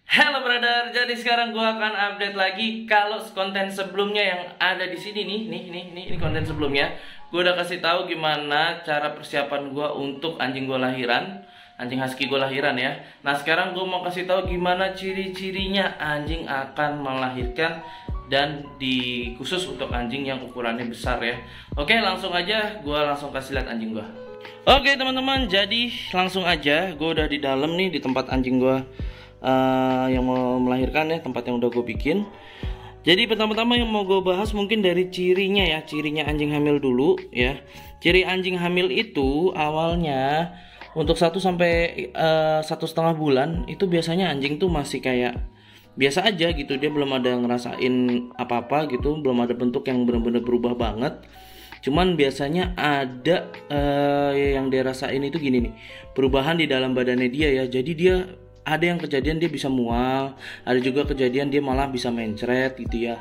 Halo brother, jadi sekarang gua akan update lagi kalau konten sebelumnya yang ada di sini ini konten sebelumnya. Gua udah kasih tahu gimana cara persiapan gua untuk anjing gua lahiran, anjing husky gua lahiran ya. Nah, sekarang gua mau kasih tahu gimana ciri-cirinya anjing akan melahirkan dan khusus untuk anjing yang ukurannya besar ya. Oke, langsung aja gua langsung kasih lihat anjing gua. Oke, teman-teman, jadi langsung aja gua udah di dalam nih di tempat anjing gua yang mau melahirkan ya, tempat yang udah gue bikin. Jadi pertama-tama yang mau gue bahas mungkin dari cirinya ya, cirinya anjing hamil dulu ya. Ciri anjing hamil itu awalnya untuk 1 sampai 1,5 bulan itu biasanya anjing tuh masih kayak biasa aja gitu, dia belum ada ngerasain apa-apa gitu, belum ada bentuk yang benar-benar berubah banget. Cuman biasanya ada yang dia rasain itu gini nih, perubahan di dalam badannya dia ya. Jadi dia ada yang kejadian dia bisa mual, ada juga kejadian dia malah bisa mencret gitu ya.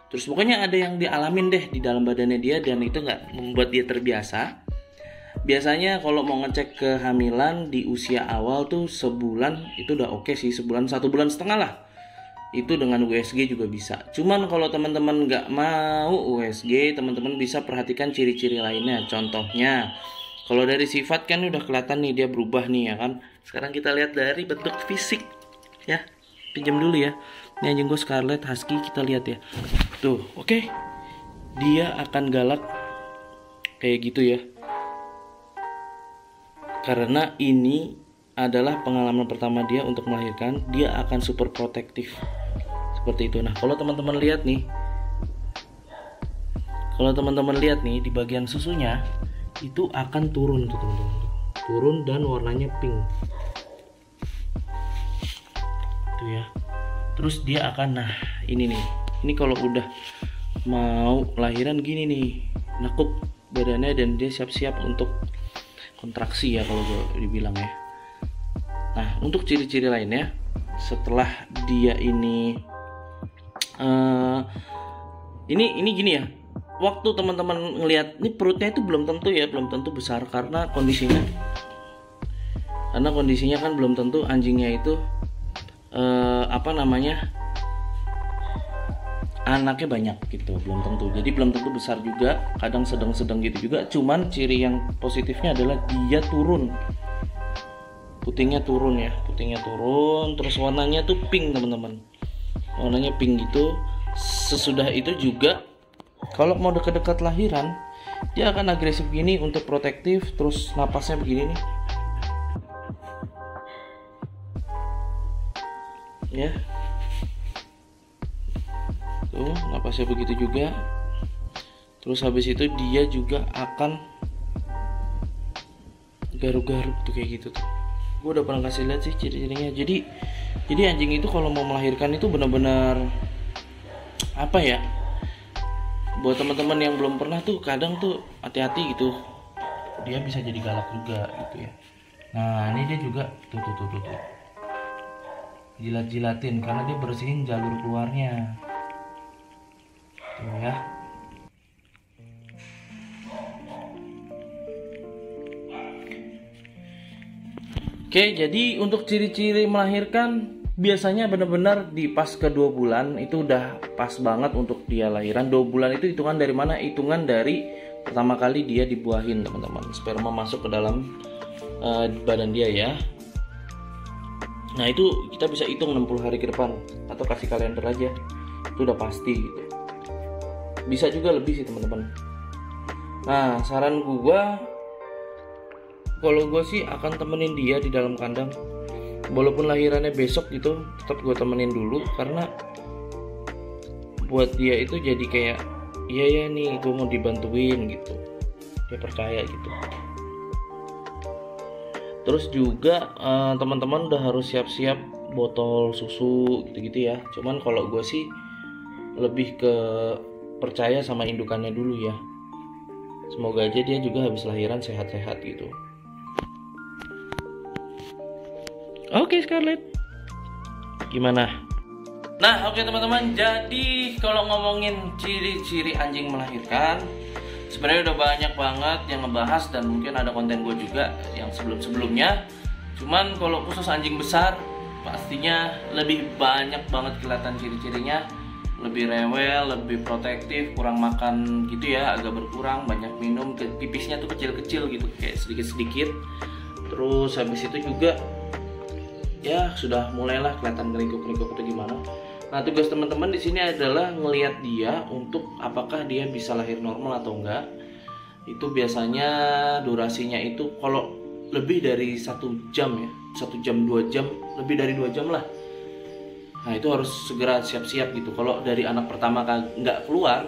Terus pokoknya ada yang dialamin deh di dalam badannya dia, dan itu nggak membuat dia terbiasa. Biasanya kalau mau ngecek kehamilan di usia awal tuh sebulan itu udah oke sih, sebulan 1,5 bulan lah. Itu dengan USG juga bisa. Cuman kalau teman-teman nggak mau USG, teman-teman bisa perhatikan ciri-ciri lainnya. Contohnya, kalau dari sifat kan udah kelihatan nih dia berubah nih ya kan. Sekarang kita lihat dari bentuk fisik ya. Pinjam dulu ya. Ini anjing gue Scarlet Husky, kita lihat ya. Tuh, oke. Dia akan galak kayak gitu ya. Karena ini adalah pengalaman pertama dia untuk melahirkan, dia akan super protektif. Seperti itu. Nah, kalau teman-teman lihat nih. Kalau teman-teman lihat nih di bagian susunya itu akan turun tuh teman-teman. Turun dan warnanya pink. Tuh ya. Terus dia akan, nah ini nih. Ini kalau udah mau lahiran gini nih, nekuk badannya dan dia siap-siap untuk kontraksi ya kalau gue dibilang ya. Nah, untuk ciri-ciri lainnya setelah dia ini gini ya. Waktu teman-teman ngelihat ini perutnya itu belum tentu besar karena kondisinya kan belum tentu anjingnya itu anaknya banyak gitu, belum tentu. Jadi belum tentu besar juga, kadang sedang-sedang gitu juga. Cuman ciri yang positifnya adalah dia turun. Putingnya turun, terus warnanya tuh pink teman-teman. Warnanya pink gitu. Sesudah itu juga kalau mau dekat-dekat lahiran, dia akan agresif gini untuk protektif, terus napasnya begini nih. Ya. Tuh, napasnya begitu juga. Terus habis itu dia juga akan garuk-garuk tuh kayak gitu tuh. Gue udah pernah kasih lihat sih ciri-cirinya. Jadi anjing itu kalau mau melahirkan itu benar-benar apa ya? Buat teman-teman yang belum pernah tuh kadang tuh hati-hati gitu, dia bisa jadi galak juga gitu ya. Nah, ini dia juga tuh jilat-jilatin karena dia bersihin jalur keluarnya tuh ya. Oke, jadi untuk ciri-ciri melahirkan biasanya benar-benar di pas ke-2 bulan itu udah pas banget untuk dia lahiran. 2 bulan itu hitungan dari mana? Hitungan dari pertama kali dia dibuahin teman-teman, sperma masuk ke dalam badan dia ya. Nah, itu kita bisa hitung 60 hari ke depan atau kasih kalender aja, itu udah pasti gitu. Bisa juga lebih sih teman-teman. Nah, saran gua kalau gue sih akan temenin dia di dalam kandang. Walaupun lahirannya besok gitu, tetap gue temenin dulu karena buat dia itu jadi kayak iya ya nih gue mau dibantuin gitu, dia percaya gitu. Terus juga teman-teman udah harus siap-siap botol susu gitu-gitu ya. Cuman kalau gue sih lebih ke percaya sama indukannya dulu ya. Semoga aja dia juga habis lahiran sehat-sehat gitu. Oke, Scarlet, gimana? Nah, oke teman-teman, jadi kalau ngomongin ciri-ciri anjing melahirkan, sebenarnya udah banyak banget yang ngebahas dan mungkin ada konten gue juga yang sebelum-sebelumnya. Cuman kalau khusus anjing besar, pastinya lebih banyak banget kelihatan ciri-cirinya, lebih rewel, lebih protektif, kurang makan gitu ya, agak berkurang, banyak minum, pipisnya tuh kecil-kecil gitu, kayak sedikit-sedikit. Terus habis itu juga ya sudah mulailah kelihatan ngerikuk-ngerikuk itu gimana. Nah, tugas teman-teman di sini adalah ngelihat dia untuk apakah dia bisa lahir normal atau enggak. Itu biasanya durasinya itu kalau lebih dari 1 jam ya, 1 jam 2 jam, lebih dari 2 jam lah. Nah, itu harus segera siap-siap gitu. Kalau dari anak pertama nggak keluar,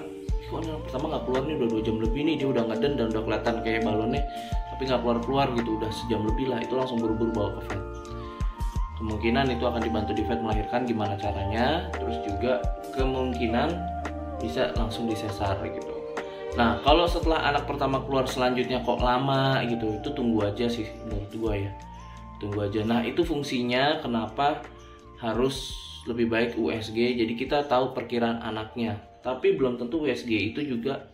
anak pertama nggak keluar nih udah 2 jam lebih nih, dia udah ngeden dan udah kelihatan kayak balonnya, tapi nggak keluar-keluar gitu, udah sejam lebih lah, itu langsung buru-buru bawa ke vet. Kemungkinan itu akan dibantu di vet melahirkan gimana caranya, terus juga kemungkinan bisa langsung disesar gitu. Nah, kalau setelah anak pertama keluar selanjutnya kok lama gitu, itu tunggu aja sih menurut gua ya. Tunggu aja. Nah, itu fungsinya kenapa harus lebih baik USG. Jadi kita tahu perkiraan anaknya. Tapi belum tentu USG itu juga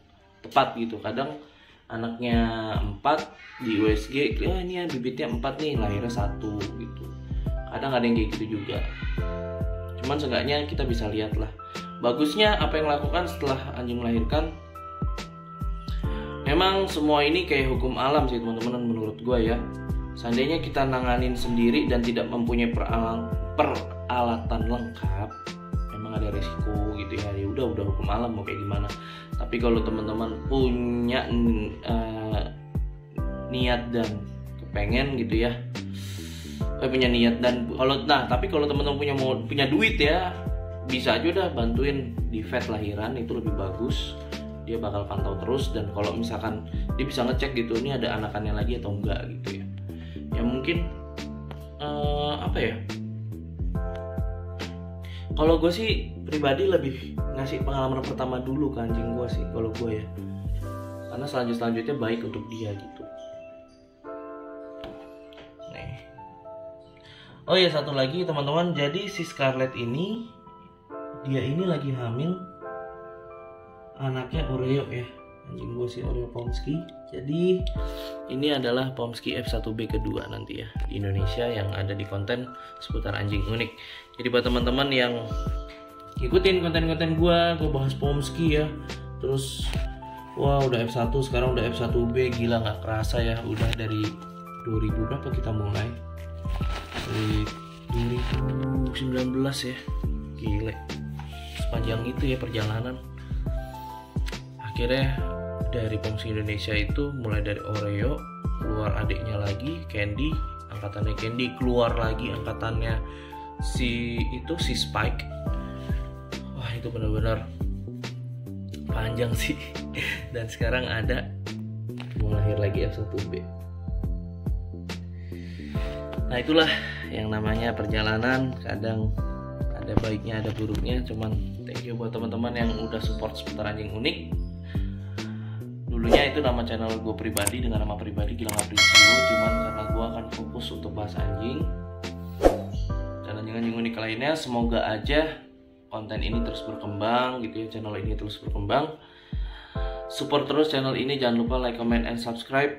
tepat gitu. Kadang anaknya 4 di USG, oh ini ya bibitnya 4 nih, lahirnya 1 gitu. Kadang ada yang kayak gitu juga. Cuman seenggaknya kita bisa lihat lah. Bagusnya apa yang lakukan setelah anjing melahirkan, memang semua ini kayak hukum alam sih teman-teman menurut gue ya. Seandainya kita nanganin sendiri dan tidak mempunyai peralatan lengkap, memang ada resiko gitu ya. Ya udah hukum alam mau kayak gimana. Tapi kalau teman-teman punya niat dan kepengen gitu ya, punya niat dan tapi kalau teman-teman punya duit ya, bisa aja udah bantuin di vet lahiran, itu lebih bagus. Dia bakal pantau terus, dan kalau misalkan dia bisa ngecek gitu, ini ada anakannya lagi atau enggak gitu ya. Ya mungkin apa ya, kalau gue sih pribadi lebih ngasih pengalaman pertama dulu ke anjing gue sih, kalau gue ya, karena selanjutnya baik untuk dia gitu. Nih. Oh ya, satu lagi teman-teman, jadi si Scarlett ini, dia ini lagi hamil anaknya Oreo ya, anjing gue si Oreo Pomsky. Jadi ini adalah Pomsky F1B kedua nanti ya di Indonesia, yang ada di konten seputar anjing unik. Jadi buat teman-teman yang ikutin konten-konten gue bahas Pomsky ya, terus wah udah F1 sekarang udah F1B, gila nggak kerasa ya, udah dari 2000 berapa kita mulai, dari 2019 ya, gile sepanjang itu ya perjalanan. Akhirnya dari Pomsky Indonesia itu mulai dari Oreo, keluar adiknya lagi Candy, angkatannya Candy, keluar lagi angkatannya si Spike. Wah, itu benar-benar panjang sih. Dan sekarang ada mau lahir lagi F1B. Nah, itulah yang namanya perjalanan, kadang ada baiknya ada buruknya. Cuman thank you buat teman-teman yang udah support seputar anjing unik. Dulunya itu nama channel gue pribadi dengan nama pribadi Gilang Aprisio, cuman karena gue akan fokus untuk bahas anjing dan anjing-anjing unik lainnya. Semoga aja konten ini terus berkembang gitu ya, channel ini terus berkembang. Support terus channel ini, jangan lupa like, comment, and subscribe.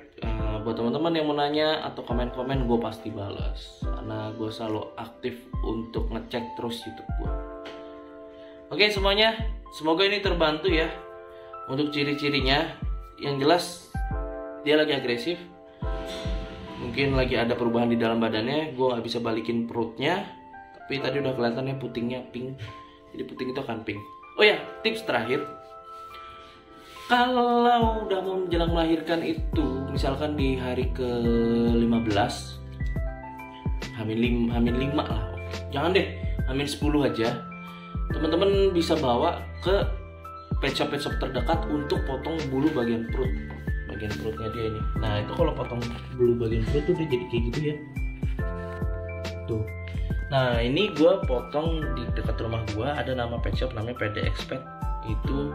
Buat teman-teman yang mau nanya atau komen-komen, gue pasti balas karena gue selalu aktif untuk ngecek terus YouTube gue. Oke semuanya, semoga ini terbantu ya untuk ciri-cirinya. Yang jelas dia lagi agresif, mungkin lagi ada perubahan di dalam badannya. Gue nggak bisa balikin perutnya, tapi tadi udah kelihatannya putingnya pink, jadi puting itu akan pink. Oh ya, tips terakhir, kalau udah mau menjelang melahirkan itu, misalkan di hari ke-15, Hamin 5 lah, jangan deh, Hamin 10 aja, teman-teman bisa bawa ke pet shop terdekat untuk potong bulu bagian perutnya dia ini. Nah, itu kalau potong bulu bagian perut tuh dia jadi kayak gitu ya tuh. Nah, ini gue potong di dekat rumah gue, ada nama pet shop namanya PD Expert. Itu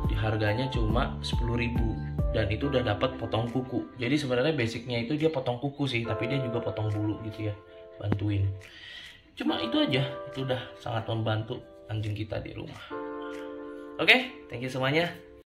di harganya cuma 10.000 dan itu udah dapat potong kuku. Jadi sebenarnya basicnya itu dia potong kuku sih, tapi dia juga potong bulu gitu ya, bantuin. Cuma itu aja, itu udah sangat membantu anjing kita di rumah. Oke, thank you semuanya.